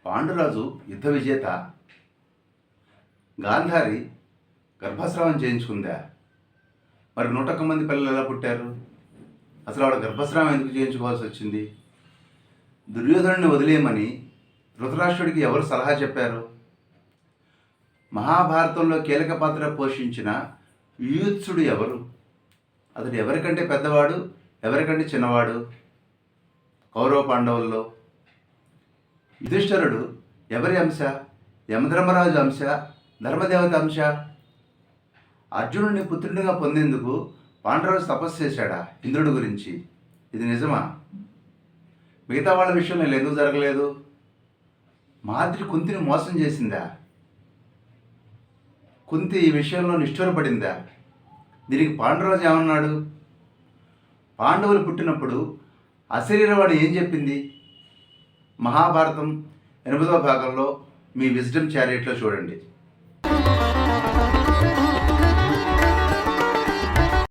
పాండురాజు యుద్ధ విజేత గాంధారి గర్భస్రావం చేయించుకుందా? మరి 101 మంది పిల్లలు ఎలా పుట్టారు? అసలు ఆవిడ గర్భస్రావం ఎందుకు చేయించుకోవాల్సి వచ్చింది? దుర్యోధనుడిని వదిలేయమని ధృతరాష్ట్రుడికి ఎవరు సలహా చెప్పారు? మహాభారతంలో కీలక పాత్ర పోషించిన యూత్సుడు ఎవరు? అతడు ఎవరికంటే పెద్దవాడు, ఎవరికంటే చిన్నవాడు? కౌరవ పాండవుల్లో యుధిష్ఠిరుడు ఎవరి అంశ? యమధర్మరాజు అంశ, ధర్మదేవత అంశ? అర్జునుడిని పుత్రునిగా పొందేందుకు పాండురాజు తపస్సు చేశాడా ఇంద్రుడి గురించి? ఇది నిజమా? మిగతా వాళ్ళ విషయంలో ఇలా ఎందుకు జరగలేదు? మాద్రి కుంతిని మోసం చేసిందా? కుంతి ఈ విషయంలో నిష్ఠూరపడిందా? దీనికి పాండురాజు ఏమన్నాడు? పాండవులు పుట్టినప్పుడు అశరీరవాణి ఏం చెప్పింది? మహాభారతం 8వ భాగంలో మీ విజ్డమ్ చారియట్లో చూడండి.